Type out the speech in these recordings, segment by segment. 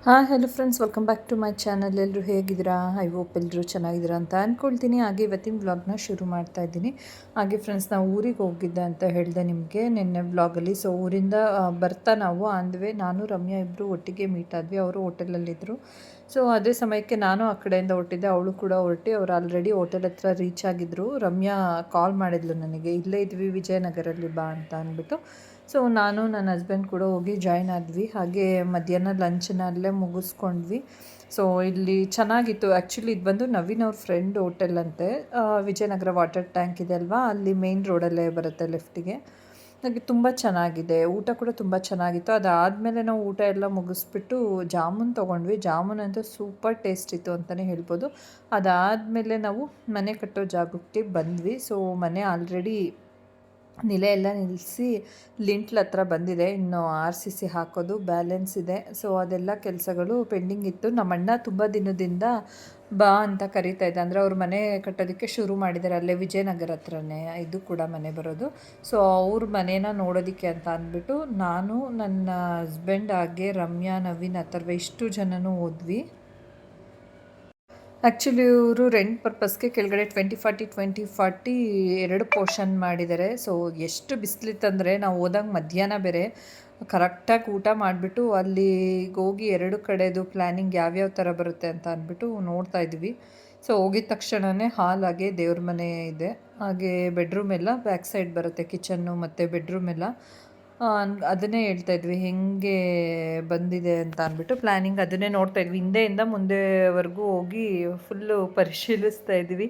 Hello friends, welcome back to my channel. ಎಲ್ಲರೂ ಹೇಗಿದ್ದೀರಾ? I hope ಎಲ್ಲರೂ ಚೆನ್ನಾಗಿದ್ದೀರಾ ಅಂತ ಅಂದ್ಕೊಳ್ತೀನಿ. ಹಾಗೆ ಇವತ್ತಿನ ವ್ಲಾಗ್ನ ಶುರು ಮಾಡ್ತಾ ಇದ್ದೀನಿ. ಹಾಗೆ ಫ್ರೆಂಡ್ಸ್, ನಾವು ಊರಿಗೆ ಹೋಗಿದ್ದೆ ಅಂತ ಹೇಳಿದೆ ನಿಮಗೆ ನಿನ್ನೆ ವ್ಲಾಗಲ್ಲಿ. ಸೊ ಊರಿಂದ ಬರ್ತಾ ನಾವು ಅಂದ್ವಿ, ನಾನು ರಮ್ಯಾ ಇಬ್ಬರು ಒಟ್ಟಿಗೆ ಮೀಟ್ ಆದ್ವಿ. ಅವರು ಹೋಟೆಲಲ್ಲಿದ್ದರು. ಸೊ ಅದೇ ಸಮಯಕ್ಕೆ ನಾನು ಆ ಕಡೆಯಿಂದ ಹೊರಟಿದ್ದೆ, ಅವಳು ಕೂಡ ಹೊರಟಿ. ಅವ್ರು ಆಲ್ರೆಡಿ ಹೋಟೆಲ್ ಹತ್ರ ರೀಚ್ ಆಗಿದ್ದರು. ರಮ್ಯಾ ಕಾಲ್ ಮಾಡಿದ್ಲು ನನಗೆ, ಇಲ್ಲೇ ಇದ್ವಿ ವಿಜಯನಗರಲ್ಲಿ ಬಾ ಅಂತ ಅಂದ್ಬಿಟ್ಟು. ಸೊ ನಾನು ನನ್ನ ಹಸ್ಬೆಂಡ್ ಕೂಡ ಹೋಗಿ ಜಾಯ್ನ್ ಆದ್ವಿ. ಹಾಗೆ ಮಧ್ಯಾಹ್ನ ಲಂಚನ್ನ ಅಲ್ಲೇ ಮುಗಿಸ್ಕೊಂಡ್ವಿ. ಸೊ ಇಲ್ಲಿ ಚೆನ್ನಾಗಿತ್ತು. ಆ್ಯಕ್ಚುಲಿ ಇದು ಬಂದು ನವೀನ್ ಅವ್ರ ಫ್ರೆಂಡ್ ಹೋಟೆಲ್ ಅಂತೆ. ವಿಜಯನಗರ ವಾಟರ್ ಟ್ಯಾಂಕ್ ಇದೆ ಅಲ್ವಾ, ಅಲ್ಲಿ ಮೇನ್ ರೋಡಲ್ಲೇ ಬರುತ್ತೆ ಲೆಫ್ಟಿಗೆ. ಹಾಗೆ ತುಂಬ ಚೆನ್ನಾಗಿದೆ, ಊಟ ಕೂಡ ತುಂಬ ಚೆನ್ನಾಗಿತ್ತು. ಅದಾದಮೇಲೆ ನಾವು ಊಟ ಎಲ್ಲ ಮುಗಿಸ್ಬಿಟ್ಟು ಜಾಮೂನ್ ತೊಗೊಂಡ್ವಿ. ಜಾಮೂನ್ ಅಂತೂ ಸೂಪರ್ ಟೇಸ್ಟ್ ಇತ್ತು ಅಂತಲೇ ಹೇಳ್ಬೋದು. ಅದಾದಮೇಲೆ ನಾವು ಮನೆ ಕಟ್ಟೋ ಜಾಗಕ್ಕೆ ಬಂದ್ವಿ. ಸೊ ಮನೆ ಆಲ್ರೆಡಿ ನೆಲೆ ಎಲ್ಲ ನಿಲ್ಲಿಸಿ ಲಿಂಟ್ಲ್ ಹತ್ರ ಬಂದಿದೆ. ಇನ್ನು RCC ಹಾಕೋದು ಬ್ಯಾಲೆನ್ಸ್ ಇದೆ. ಸೊ ಅದೆಲ್ಲ ಕೆಲಸಗಳು ಪೆಂಡಿಂಗ್ ಇತ್ತು. ನಮ್ಮಣ್ಣ ತುಂಬ ದಿನದಿಂದ ಬಾ ಅಂತ ಕರೀತಾ ಇದ್ದ. ಅಂದರೆ ಅವ್ರ ಮನೆ ಕಟ್ಟೋದಕ್ಕೆ ಶುರು ಮಾಡಿದ್ದಾರೆ, ಅಲ್ಲೇ ವಿಜಯನಗರ ಹತ್ರನೇ ಇದು ಕೂಡ ಮನೆ ಬರೋದು. ಸೊ ಅವ್ರ ಮನೇನ ನೋಡೋದಕ್ಕೆ ಅಂತ ಅಂದ್ಬಿಟ್ಟು ನಾನು, ನನ್ನ ಹಸ್ಬೆಂಡ್, ಹಾಗೆ ರಮ್ಯಾ, ನವೀನ್, ಅಥರ್ವ ಇಷ್ಟು ಜನನೂ ಹೋದ್ವಿ. ಆ್ಯಕ್ಚುಲಿ ಇವರು ರೆಂಟ್ ಪರ್ಪಸ್ಗೆ ಕೆಳಗಡೆ 20-40 ಎರಡು ಪೋರ್ಷನ್ ಮಾಡಿದ್ದಾರೆ. ಸೊ ಎಷ್ಟು ಬಿಸಿಲಿತ್ತಂದರೆ ನಾವು ಹೋದಾಗ ಮಧ್ಯಾಹ್ನ ಬೇರೆ ಕರೆಕ್ಟಾಗಿ ಊಟ ಮಾಡಿಬಿಟ್ಟು ಅಲ್ಲಿಗೆ ಹೋಗಿ ಎರಡು ಕಡೆದು ಪ್ಲ್ಯಾನಿಂಗ್ ಯಾವ್ಯಾವ ಥರ ಬರುತ್ತೆ ಅಂತ ಅಂದ್ಬಿಟ್ಟು ನೋಡ್ತಾ ಇದ್ವಿ. ಸೊ ಹೋಗಿದ ತಕ್ಷಣವೇ ಹಾಲ್, ಹಾಗೆ ದೇವ್ರ ಮನೆ ಇದೆ, ಹಾಗೆ ಬೆಡ್ರೂಮ್ ಎಲ್ಲ ಬ್ಯಾಕ್ ಸೈಡ್ ಬರುತ್ತೆ, ಕಿಚನ್ನು ಮತ್ತು ಬೆಡ್ರೂಮ್ ಎಲ್ಲ. ಅದನ್ನೇ ಹೇಳ್ತಾ ಇದ್ವಿ, ಹೆಂಗೆ ಬಂದಿದೆ ಅಂತ ಅಂದ್ಬಿಟ್ಟು ಪ್ಲ್ಯಾನಿಂಗ್ ಅದನ್ನೇ ನೋಡ್ತಾ ಇದ್ವಿ. ಹಿಂದೆಯಿಂದ ಮುಂದೆವರೆಗೂ ಹೋಗಿ ಫುಲ್ಲು ಪರಿಶೀಲಿಸ್ತಾ ಇದ್ವಿ.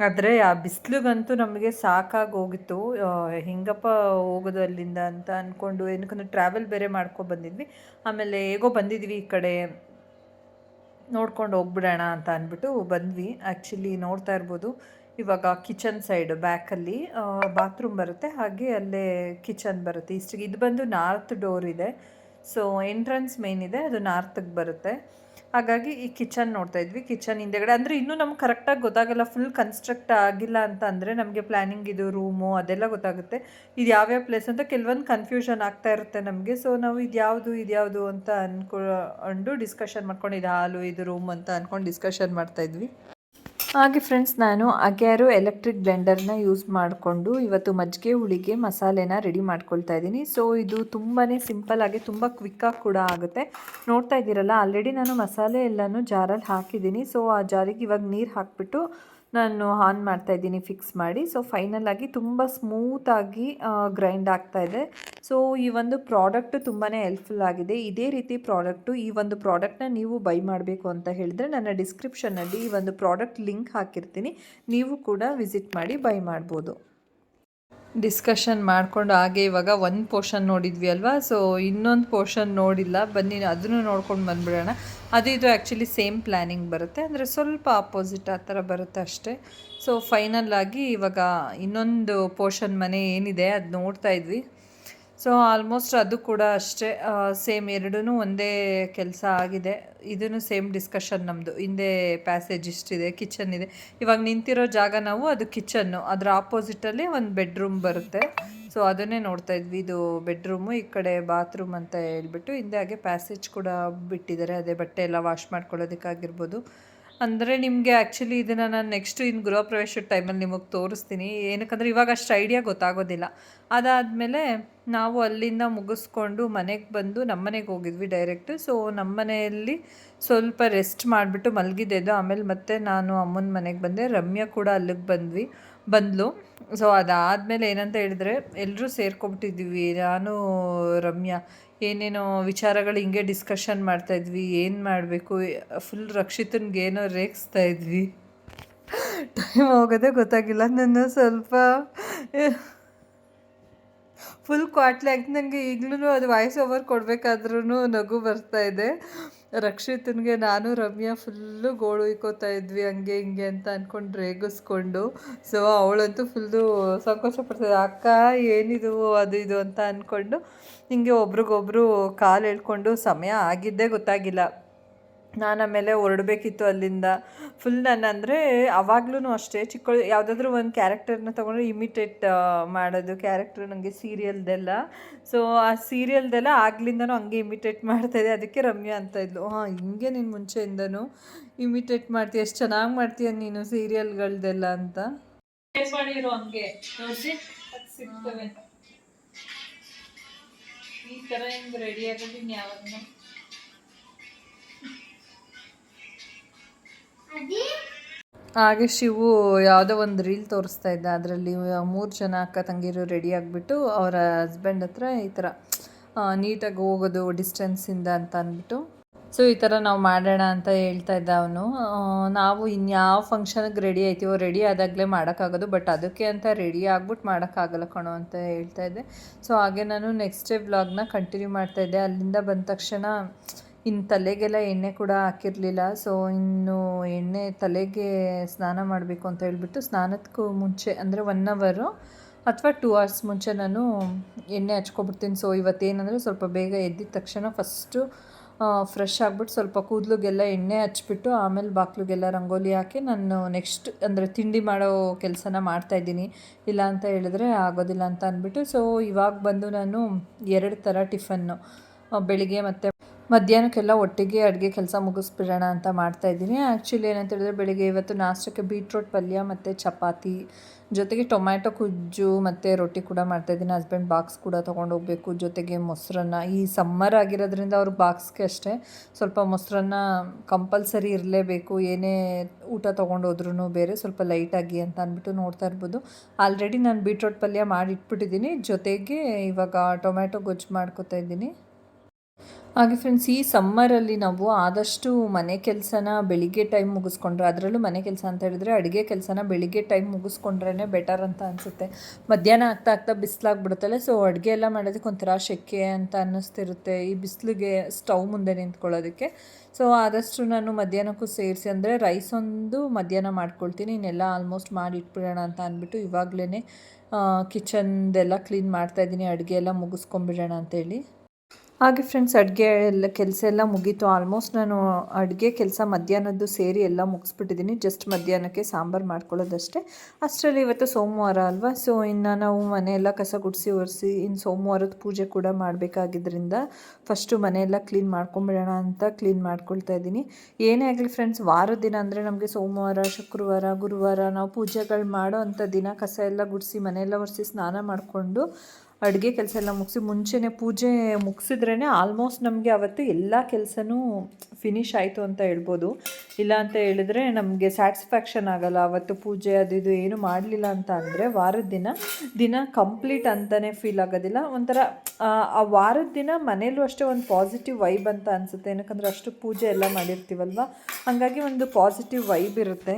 ಆದರೆ ಆ ಬಿಸಿಲಿಗಂತೂ ನಮಗೆ ಸಾಕಾಗಿ ಹೋಗಿತ್ತು. ಹೆಂಗಪ್ಪ ಹೋಗೋದು ಅಲ್ಲಿಂದ ಅಂತ ಅಂದ್ಕೊಂಡು, ಏನಕ್ಕಂದ್ರೆ ಟ್ರಾವೆಲ್ ಬೇರೆ ಬಂದಿದ್ವಿ. ಆಮೇಲೆ ಹೇಗೋ ಬಂದಿದ್ವಿ ಈ ಕಡೆ, ನೋಡ್ಕೊಂಡು ಹೋಗ್ಬಿಡೋಣ ಅಂತ ಅಂದ್ಬಿಟ್ಟು ಬಂದ್ವಿ. ಆ್ಯಕ್ಚುಲಿ ನೋಡ್ತಾ ಇರ್ಬೋದು, ಇವಾಗ ಕಿಚನ್ ಸೈಡ್ ಬ್ಯಾಕಲ್ಲಿ ಬಾತ್ರೂಮ್ ಬರುತ್ತೆ, ಹಾಗೆ ಅಲ್ಲೇ ಕಿಚನ್ ಬರುತ್ತೆ ಈಸ್ಟಿಗೆ. ಇದು ಬಂದು ನಾರ್ತ್ ಡೋರ್ ಇದೆ. ಸೊ ಎಂಟ್ರೆನ್ಸ್ ಮೇನ್ ಇದೆ, ಅದು ನಾರ್ತಿಗೆ ಬರುತ್ತೆ. ಹಾಗಾಗಿ ಈ ಕಿಚನ್ ನೋಡ್ತಾ ಇದ್ವಿ. ಕಿಚನ್ ಹಿಂದೆಗಡೆ ಅಂದರೆ ಇನ್ನೂ ನಮ್ಗೆ ಕರೆಕ್ಟಾಗಿ ಗೊತ್ತಾಗಲ್ಲ, ಫುಲ್ ಕನ್ಸ್ಟ್ರಕ್ಟ್ ಆಗಿಲ್ಲ ಅಂತ ಅಂದರೆ ನಮಗೆ ಪ್ಲ್ಯಾನಿಂಗ್ ಇದು ರೂಮು ಅದೆಲ್ಲ ಗೊತ್ತಾಗುತ್ತೆ. ಇದು ಯಾವ್ಯಾವ ಪ್ಲೇಸ್ ಅಂತ ಕೆಲವೊಂದು ಕನ್ಫ್ಯೂಷನ್ ಆಗ್ತಾ ಇರುತ್ತೆ ನಮಗೆ. ಸೊ ನಾವು ಇದ್ಯಾವುದು ಅಂತ ಅಂದ್ಕೊಂಡು ಡಿಸ್ಕಷನ್ ಮಾಡ್ಕೊಂಡು, ಇದು ಹಾಲು ಇದು ರೂಮ್ ಅಂತ ಅಂದ್ಕೊಂಡು ಡಿಸ್ಕಷನ್ ಮಾಡ್ತಾಯಿದ್ವಿ. ಹಾಗೆ ಫ್ರೆಂಡ್ಸ್, ನಾನು ಅಗ್ಯಾರೋ ಎಲೆಕ್ಟ್ರಿಕ್ ಬ್ಲೆಂಡರ್ನ ಯೂಸ್ ಮಾಡಿಕೊಂಡು ಇವತ್ತು ಮಜ್ಜಿಗೆ ಹುಳಿಗೆ ಮಸಾಲೆನ ರೆಡಿ ಮಾಡ್ಕೊಳ್ತಾ ಇದ್ದೀನಿ. ಸೊ ಇದು ತುಂಬಾ ಸಿಂಪಲ್ಲಾಗಿ ತುಂಬ ಕ್ವಿಕ್ಕಾಗಿ ಕೂಡ ಆಗುತ್ತೆ. ನೋಡ್ತಾ ಇದ್ದೀರಲ್ಲ, ಆಲ್ರೆಡಿ ನಾನು ಮಸಾಲೆ ಎಲ್ಲನೂ ಜಾರಲ್ಲಿ ಹಾಕಿದ್ದೀನಿ. ಸೊ ಆ ಜಾರಿಗೆ ಇವಾಗ ನೀರು ಹಾಕಿಬಿಟ್ಟು ನಾನು ಆನ್ ಮಾಡ್ತಾಯಿದ್ದೀನಿ ಫಿಕ್ಸ್ ಮಾಡಿ. ಸೊ ಫೈನಲಾಗಿ ತುಂಬ ಸ್ಮೂತಾಗಿ ಗ್ರೈಂಡ್ ಆಗ್ತಾಯಿದೆ. ಸೊ ಈ ಒಂದು ಪ್ರಾಡಕ್ಟು ತುಂಬಾ ಹೆಲ್ಪ್ಫುಲ್ ಆಗಿದೆ. ಇದೇ ರೀತಿ ಪ್ರಾಡಕ್ಟು, ಈ ಒಂದು ಪ್ರಾಡಕ್ಟ್ನ ನೀವು ಬೈ ಮಾಡಬೇಕು ಅಂತ ಹೇಳಿದ್ರೆ ನನ್ನ ಡಿಸ್ಕ್ರಿಪ್ಷನ್ನಲ್ಲಿ ಈ ಒಂದು ಪ್ರಾಡಕ್ಟ್ ಲಿಂಕ್ ಹಾಕಿರ್ತೀನಿ, ನೀವು ಕೂಡ ವಿಸಿಟ್ ಮಾಡಿ ಬೈ ಮಾಡ್ಬೋದು. ಡಿಸ್ಕಷನ್ ಮಾಡಿಕೊಂಡು ಹಾಗೆ ಇವಾಗ ಒಂದು ಪೋರ್ಷನ್ ನೋಡಿದ್ವಿ ಅಲ್ವಾ, ಸೊ ಇನ್ನೊಂದು ಪೋರ್ಷನ್ ನೋಡಿಲ್ಲ, ಬನ್ನಿ ಅದನ್ನು ನೋಡ್ಕೊಂಡು ಬಂದುಬಿಡೋಣ. ಅದು ಇದು ಆ್ಯಕ್ಚುಲಿ ಸೇಮ್ ಪ್ಲ್ಯಾನಿಂಗ್ ಬರುತ್ತೆ, ಅಂದರೆ ಸ್ವಲ್ಪ ಆಪೋಸಿಟ್ ಆ ಥರ ಬರುತ್ತೆ ಅಷ್ಟೇ. ಸೊ ಫೈನಲ್ ಆಗಿ ಇವಾಗ ಇನ್ನೊಂದು ಪೋರ್ಷನ್ ಮನೆ ಏನಿದೆ ಅದು ನೋಡ್ತಾ ಇದ್ವಿ. ಸೊ ಆಲ್ಮೋಸ್ಟ್ ಅದು ಕೂಡ ಅಷ್ಟೇ, ಸೇಮ್ ಎರಡೂ ಒಂದೇ ಕೆಲಸ ಆಗಿದೆ. ಇದನ್ನು ಸೇಮ್ ಡಿಸ್ಕಷನ್ ನಮ್ಮದು. ಹಿಂದೆ ಪ್ಯಾಸೇಜ್ ಇಷ್ಟಿದೆ, ಕಿಚನ್ ಇದೆ. ಇವಾಗ ನಿಂತಿರೋ ಜಾಗ ನಾವು, ಅದು ಕಿಚನ್ನು, ಅದರ ಆಪೋಸಿಟಲ್ಲಿ ಒಂದು ಬೆಡ್ರೂಮ್ ಬರುತ್ತೆ. ಸೊ ಅದನ್ನೇ ನೋಡ್ತಾ ಇದ್ವಿ, ಇದು ಬೆಡ್ರೂಮು, ಈ ಕಡೆ ಬಾತ್ರೂಮ್ ಅಂತ ಹೇಳ್ಬಿಟ್ಟು. ಹಿಂದೆ ಹಾಗೆ ಪ್ಯಾಸೇಜ್ ಕೂಡ ಬಿಟ್ಟಿದ್ದಾರೆ, ಅದೇ ಬಟ್ಟೆ ಎಲ್ಲ ವಾಶ್ ಮಾಡ್ಕೊಳ್ಳೋದಕ್ಕಾಗಿರ್ಬೋದು. ಅಂದರೆ ನಿಮಗೆ ಆ್ಯಕ್ಚುಲಿ ಇದನ್ನು ನಾನು ನೆಕ್ಸ್ಟು ಇನ್ನು ಗೃಹ ಪ್ರವೇಶದ ಟೈಮಲ್ಲಿ ನಿಮಗೆ ತೋರಿಸ್ತೀನಿ. ಏನಕ್ಕಂದರೆ ಇವಾಗ ಅಷ್ಟು ಐಡಿಯಾ ಗೊತ್ತಾಗೋದಿಲ್ಲ. ಅದಾದಮೇಲೆ ನಾವು ಅಲ್ಲಿಂದ ಮುಗಿಸ್ಕೊಂಡು ಮನೆಗೆ ಬಂದು ನಮ್ಮ ಮನೆಗೆ ಹೋಗಿದ್ವಿ ಡೈರೆಕ್ಟು. ಸೊ ನಮ್ಮ ಮನೆಯಲ್ಲಿ ಸ್ವಲ್ಪ ರೆಸ್ಟ್ ಮಾಡಿಬಿಟ್ಟು ಮಲಗಿದ್ದೆದ್ದು, ಆಮೇಲೆ ಮತ್ತೆ ನಾನು ಅಮ್ಮನ ಮನೆಗೆ ಬಂದೆ. ರಮ್ಯಾ ಕೂಡ ಅಲ್ಲಿಗೆ ಬಂದಳು. ಸೊ ಅದಾದಮೇಲೆ ಏನಂತ ಹೇಳಿದ್ರೆ, ಎಲ್ಲರೂ ಸೇರ್ಕೊಬಿಟ್ಟಿದ್ವಿ. ನಾನು, ರಮ್ಯಾ ಏನೇನೋ ವಿಚಾರಗಳು ಹಿಂಗೆ ಡಿಸ್ಕಷನ್ ಮಾಡ್ತಾಯಿದ್ವಿ, ಏನು ಮಾಡಬೇಕು. ಫುಲ್ ರಕ್ಷಿತನಿಗೇನೋ ರೇಗಿಸ್ತಾ ಇದ್ವಿ. ಟೈಮ್ ಹೋಗೋದೇ ಗೊತ್ತಾಗಿಲ್ಲ. ನಾನು ಸ್ವಲ್ಪ ಫುಲ್ ಕ್ವಾಟ್ಲೆ ಆಗಿ ನನಗೆ ಈಗಲೂ ಅದು ವಾಯ್ಸ್ ಓವರ್ ಕೊಡಬೇಕಾದ್ರೂ ನಗು ಬರ್ತಾಯಿದೆ. ರಕ್ಷಿತನಿಗೆ ನಾನು ರಮ್ಯಾ ಫುಲ್ಲು ಗೋಳು ಇಕ್ಕೋತಾ ಇದ್ವಿ, ಹಂಗೆ ಹಿಂಗೆ ಅಂತ ಅಂದ್ಕೊಂಡು ರೇಗಿಸ್ಕೊಂಡು. ಸೊ ಅವಳಂತೂ ಫುಲ್ಲು ಸಂಕೋಚ ಪಡ್ತಾಯಿದ್ದೆ, ಅಕ್ಕ ಏನಿದು ಅದು ಇದು ಅಂತ ಅಂದ್ಕೊಂಡು ಹಿಂಗೆ ಒಬ್ರಿಗೊಬ್ರು ಕಾಲು ಎಳ್ಕೊಂಡು ಸಮಯ ಆಗಿದ್ದೇ ಗೊತ್ತಾಗಿಲ್ಲ. ನಾನು ಆಮೇಲೆ ಹೊರಡಬೇಕಿತ್ತು ಅಲ್ಲಿಂದ. ಫುಲ್ ನಾನು ಅಂದರೆ ಆವಾಗ್ಲೂ ಅಷ್ಟೇ ಯಾವುದಾದ್ರೂ ಒಂದು ಕ್ಯಾರೆಕ್ಟರ್ನ ತೊಗೊಂಡ್ರೆ ಇಮಿಟೇಟ್ ಮಾಡೋದು ಕ್ಯಾರೆಕ್ಟ್ರ್ ನನಗೆ ಸೀರಿಯಲ್ದೆಲ್ಲ. ಸೊ ಆ ಸೀರಿಯಲ್ದೆಲ್ಲ ಆಗ್ಲಿಂದನೂ ಹಂಗೆ ಇಮಿಟೇಟ್ ಮಾಡ್ತಾಯಿದ್ದೆ. ಅದಕ್ಕೆ ರಮ್ಯಾ ಅಂತ ಇದ್ಲು, ಹಿಂಗೆ ನೀನು ಮುಂಚೆಯಿಂದನೂ ಇಮಿಟೇಟ್ ಮಾಡ್ತೀಯ, ಎಷ್ಟು ಚೆನ್ನಾಗಿ ಮಾಡ್ತೀಯ ನೀನು ಸೀರಿಯಲ್ಗಳ್ದೆಲ್ಲ ಅಂತ. ಮಾಡಿರೋ ಹಂಗೆ ನೋಡಿ ಸಿಗ್ತವೆ ಈ ಥರ ಹಿಂಗೆ ರೆಡಿ ಆಗೋದಿನ್ ಯಾವಾಗ. ಹಾಗೆ ಶಿವು ಯಾವುದೋ ಒಂದು ರೀಲ್ ತೋರಿಸ್ತಾ ಇದ್ದ, ಅದರಲ್ಲಿ 3 ಜನ ಅಕ್ಕ ತಂಗಿರು ರೆಡಿ ಆಗಿಬಿಟ್ಟು ಅವರ ಹಸ್ಬೆಂಡ್ ಹತ್ರ ಈ ಥರ ನೀಟಾಗಿ ಹೋಗೋದು ಡಿಸ್ಟೆನ್ಸಿಂದ ಅಂತ ಅಂದ್ಬಿಟ್ಟು. ಸೊ ಈ ಥರ ನಾವು ಮಾಡೋಣ ಅಂತ ಹೇಳ್ತಾ ಇದ್ದ ಅವನು. ನಾವು ಇನ್ಯಾವ ಫಂಕ್ಷನ್ಗೆ ರೆಡಿ ಆಯ್ತೀವೋ ರೆಡಿ ಆದಾಗಲೇ ಮಾಡೋಕ್ಕಾಗೋದು, ಬಟ್ ಅದಕ್ಕೆ ಅಂತ ರೆಡಿ ಆಗ್ಬಿಟ್ಟು ಮಾಡೋಕ್ಕಾಗಲ್ಲ ಕಣೋ ಅಂತ ಹೇಳ್ತಾ ಇದ್ದೆ. ಸೊ ಹಾಗೆ ನಾನು ನೆಕ್ಸ್ಟ್ ಡೇ ವ್ಲಾಗ್ನ ಕಂಟಿನ್ಯೂ ಮಾಡ್ತಾಯಿದ್ದೆ. ಅಲ್ಲಿಂದ ಬಂದ ತಕ್ಷಣ ಇನ್ನು ತಲೆಗೆಲ್ಲ ಎಣ್ಣೆ ಕೂಡ ಹಾಕಿರಲಿಲ್ಲ. ಸೊ ಇನ್ನು ಎಣ್ಣೆ ತಲೆಗೆ ಸ್ನಾನ ಮಾಡಬೇಕು ಅಂತ ಹೇಳ್ಬಿಟ್ಟು ಸ್ನಾನಕ್ಕೂ ಮುಂಚೆ ಅಂದರೆ 1 ಅವರು ಅಥವಾ 2 ಅವರ್ಸ್ ಮುಂಚೆ ನಾನು ಎಣ್ಣೆ ಹಚ್ಕೊಬಿಡ್ತೀನಿ. ಸೊ ಇವತ್ತೇನಂದರೆ ಸ್ವಲ್ಪ ಬೇಗ ಎದ್ದಿದ ತಕ್ಷಣ ಫಸ್ಟು ಫ್ರೆಶ್ ಆಗಿಬಿಟ್ಟು ಸ್ವಲ್ಪ ಕೂದಲಿಗೆಲ್ಲ ಎಣ್ಣೆ ಹಚ್ಬಿಟ್ಟು ಆಮೇಲೆ ಬಾಗಿಲಿಗೆಲ್ಲ ರಂಗೋಲಿ ಹಾಕಿ ನಾನು ನೆಕ್ಸ್ಟ್ ಅಂದರೆ ತಿಂಡಿ ಮಾಡೋ ಕೆಲಸನ ಮಾಡ್ತಾಯಿದ್ದೀನಿ. ಇಲ್ಲ ಅಂತ ಹೇಳಿದ್ರೆ ಆಗೋದಿಲ್ಲ ಅಂತ ಅಂದ್ಬಿಟ್ಟು. ಸೊ ಇವಾಗ ಬಂದು ನಾನು 2 ಥರ ಟಿಫನ್ನು ಬೆಳಿಗ್ಗೆ ಮತ್ತು ಮಧ್ಯಾಹ್ನಕ್ಕೆಲ್ಲ ಒಟ್ಟಿಗೆ ಅಡುಗೆ ಕೆಲಸ ಮುಗಿಸ್ಬಿಡೋಣ ಅಂತ ಮಾಡ್ತಾಯಿದ್ದೀನಿ. ಆ್ಯಕ್ಚುಲಿ ಏನಂತ ಹೇಳಿದ್ರೆ ಬೆಳಿಗ್ಗೆ ಇವತ್ತು ನಾಷ್ಟಕ್ಕೆ ಬೀಟ್ರೋಟ್ ಪಲ್ಯ ಮತ್ತು ಚಪಾತಿ ಜೊತೆಗೆ ಟೊಮ್ಯಾಟೊ ಗೊಜ್ಜು ಮತ್ತು ರೊಟ್ಟಿ ಕೂಡ ಮಾಡ್ತಾಯಿದ್ದೀನಿ. ಹಸ್ಬೆಂಡ್ ಬಾಕ್ಸ್ ಕೂಡ ತೊಗೊಂಡೋಗ್ಬೇಕು, ಜೊತೆಗೆ ಮೊಸರನ್ನ. ಈ ಸಮ್ಮರ್ ಆಗಿರೋದ್ರಿಂದ ಅವ್ರ ಬಾಕ್ಸ್ಗೆ ಅಷ್ಟೇ ಸ್ವಲ್ಪ ಮೊಸರನ್ನ ಕಂಪಲ್ಸರಿ ಇರಲೇಬೇಕು, ಏನೇ ಊಟ ತೊಗೊಂಡೋದ್ರೂ ಬೇರೆ ಸ್ವಲ್ಪ ಲೈಟಾಗಿ ಅಂತ ಅಂದ್ಬಿಟ್ಟು. ನೋಡ್ತಾ ಇರ್ಬೋದು ಆಲ್ರೆಡಿ ನಾನು ಬೀಟ್ರೋಟ್ ಪಲ್ಯ ಮಾಡಿ ಇಟ್ಬಿಟ್ಟಿದ್ದೀನಿ, ಜೊತೆಗೆ ಇವಾಗ ಟೊಮ್ಯಾಟೊ ಗೊಜ್ಜು ಮಾಡ್ಕೊತಾ ಇದ್ದೀನಿ. ಹಾಗೆ ಫ್ರೆಂಡ್ಸ್, ಈ ಸಮ್ಮರಲ್ಲಿ ನಾವು ಆದಷ್ಟು ಮನೆ ಕೆಲಸನ ಬೆಳಿಗ್ಗೆ ಟೈಮ್ ಮುಗಿಸ್ಕೊಂಡ್ರೆ, ಅದರಲ್ಲೂ ಮನೆ ಕೆಲಸ ಅಂತ ಹೇಳಿದ್ರೆ ಅಡುಗೆ ಕೆಲಸನ ಬೆಳಿಗ್ಗೆ ಟೈಮ್ ಮುಗಿಸ್ಕೊಂಡ್ರೇ ಬೆಟರ್ ಅಂತ ಅನಿಸುತ್ತೆ. ಮಧ್ಯಾಹ್ನ ಆಗ್ತಾ ಬಿಸಿಲಾಗ್ಬಿಡುತ್ತಲ್ಲ, ಸೊ ಅಡುಗೆ ಎಲ್ಲ ಮಾಡೋದಕ್ಕೆ ಒಂಥರ ಶೆಕೆ ಅಂತ ಅನ್ನಿಸ್ತಿರುತ್ತೆ ಈ ಬಿಸಿಲಿಗೆ ಸ್ಟವ್ ಮುಂದೆ ನಿಂತ್ಕೊಳ್ಳೋದಕ್ಕೆ. ಸೊ ಆದಷ್ಟು ನಾನು ಮಧ್ಯಾಹ್ನಕ್ಕೂ ಸೇರಿಸಿ ಅಂದರೆ ರೈಸ್ ಒಂದು ಮಧ್ಯಾಹ್ನ ಮಾಡ್ಕೊಳ್ತೀನಿ, ಇನ್ನೆಲ್ಲ ಆಲ್ಮೋಸ್ಟ್ ಮಾಡಿ ಇಟ್ಬಿಡೋಣ ಅಂತ ಅಂದ್ಬಿಟ್ಟು ಇವಾಗಲೇ ಕಿಚನ್ದೆಲ್ಲ ಕ್ಲೀನ್ ಮಾಡ್ತಾಯಿದ್ದೀನಿ, ಅಡುಗೆ ಎಲ್ಲ ಮುಗಿಸ್ಕೊಂಬಿಡೋಣ ಅಂತೇಳಿ. ಹಾಗೆ ಫ್ರೆಂಡ್ಸ್, ಅಡುಗೆ ಕೆಲಸ ಎಲ್ಲ ಮುಗೀತು. ಆಲ್ಮೋಸ್ಟ್ ನಾನು ಅಡುಗೆ ಕೆಲಸ ಮಧ್ಯಾಹ್ನದ್ದು ಸೇರಿ ಎಲ್ಲ ಮುಗಿಸ್ಬಿಟ್ಟಿದ್ದೀನಿ. ಜಸ್ಟ್ ಮಧ್ಯಾಹ್ನಕ್ಕೆ ಸಾಂಬಾರು ಮಾಡ್ಕೊಳ್ಳೋದಷ್ಟೇ. ಅಷ್ಟರಲ್ಲಿ ಇವತ್ತು ಸೋಮವಾರ ಅಲ್ವಾ, ಸೊ ಇನ್ನು ನಾವು ಮನೆಯೆಲ್ಲ ಕಸ ಗುಡಿಸಿ ಒರೆಸಿ ಇನ್ನು ಸೋಮವಾರದ ಪೂಜೆ ಕೂಡ ಮಾಡಬೇಕಾಗಿದ್ದರಿಂದ ಫಸ್ಟು ಮನೆಯೆಲ್ಲ ಕ್ಲೀನ್ ಮಾಡ್ಕೊಂಬಿಡೋಣ ಅಂತ ಕ್ಲೀನ್ ಮಾಡ್ಕೊಳ್ತಾ ಇದ್ದೀನಿ. ಏನೇ ಆಗಲಿ ಫ್ರೆಂಡ್ಸ್, ವಾರದ ದಿನ ಅಂದರೆ ನಮಗೆ ಸೋಮವಾರ, ಶುಕ್ರವಾರ, ಗುರುವಾರ ನಾವು ಪೂಜೆಗಳು ಮಾಡೋ ಅಂಥ ದಿನ ಕಸ ಎಲ್ಲ ಗುಡಿಸಿ ಮನೆಯೆಲ್ಲ ಒರೆಸಿ ಸ್ನಾನ ಮಾಡಿಕೊಂಡು ಅಡುಗೆ ಕೆಲಸ ಎಲ್ಲ ಮುಗಿಸಿ ಮುಂಚೆನೇ ಪೂಜೆ ಮುಗಿಸಿದ್ರೇ ಆಲ್ಮೋಸ್ಟ್ ನಮಗೆ ಅವತ್ತು ಎಲ್ಲ ಕೆಲಸನೂ ಫಿನಿಶ್ ಆಯಿತು ಅಂತ ಹೇಳ್ಬೋದು. ಇಲ್ಲ ಅಂತ ಹೇಳಿದ್ರೆ ನಮಗೆ ಸ್ಯಾಟಿಸ್ಫ್ಯಾಕ್ಷನ್ ಆಗೋಲ್ಲ. ಅವತ್ತು ಪೂಜೆ ಅದು ಏನು ಮಾಡಲಿಲ್ಲ ಅಂತ ಅಂದರೆ ವಾರದ ದಿನ ಕಂಪ್ಲೀಟ್ ಅಂತಲೇ ಫೀಲ್ ಆಗೋದಿಲ್ಲ. ಒಂಥರ ಆ ವಾರದ ದಿನ ಮನೇಲೂ ಅಷ್ಟೇ ಒಂದು ಪಾಸಿಟಿವ್ ವೈಬ್ ಅಂತ ಅನಿಸುತ್ತೆ. ಏನಕ್ಕಂದರೆ ಅಷ್ಟು ಪೂಜೆ ಎಲ್ಲ ಮಾಡಿರ್ತೀವಲ್ವ, ಹಾಗಾಗಿ ಒಂದು ಪಾಸಿಟಿವ್ ವೈಬ್ ಇರುತ್ತೆ.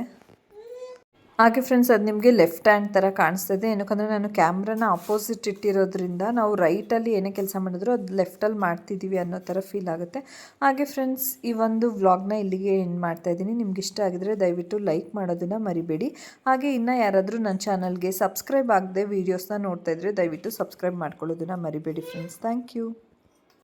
ಹಾಗೆ ಫ್ರೆಂಡ್ಸ್, ಅದು ನಿಮಗೆ ಲೆಫ್ಟ್ ಹ್ಯಾಂಡ್ ಥರ ಕಾಣಿಸ್ತದೆ. ಏನಕ್ಕಂದರೆ ನಾನು ಕ್ಯಾಮ್ರಾನ ಅಪೋಸಿಟ್ ಇಟ್ಟಿರೋದ್ರಿಂದ ನಾವು ರೈಟಲ್ಲಿ ಏನೇ ಕೆಲಸ ಮಾಡಿದ್ರು ಅದು ಲೆಫ್ಟಲ್ಲಿ ಮಾಡ್ತಿದ್ದೀವಿ ಅನ್ನೋ ಥರ ಫೀಲ್ ಆಗುತ್ತೆ. ಹಾಗೆ ಫ್ರೆಂಡ್ಸ್, ಈ ಒಂದು ವ್ಲಾಗ್ನ ಇಲ್ಲಿಗೆ ಎಂಡ್ ಮಾಡ್ತಾಯಿದ್ದೀನಿ. ನಿಮ್ಗೆ ಇಷ್ಟ ಆಗಿದ್ರೆ ದಯವಿಟ್ಟು ಲೈಕ್ ಮಾಡೋದನ್ನು ಮರಿಬೇಡಿ. ಹಾಗೆ ಇನ್ನೂ ಯಾರಾದರೂ ನನ್ನ ಚಾನಲ್ಗೆ ಸಬ್ಸ್ಕ್ರೈಬ್ ಆಗದೆ ವೀಡಿಯೋಸ್ನ ನೋಡ್ತಾಯಿದ್ರೆ ದಯವಿಟ್ಟು ಸಬ್ಸ್ಕ್ರೈಬ್ ಮಾಡ್ಕೊಳ್ಳೋದನ್ನು ಮರಿಬೇಡಿ ಫ್ರೆಂಡ್ಸ್. Thank you.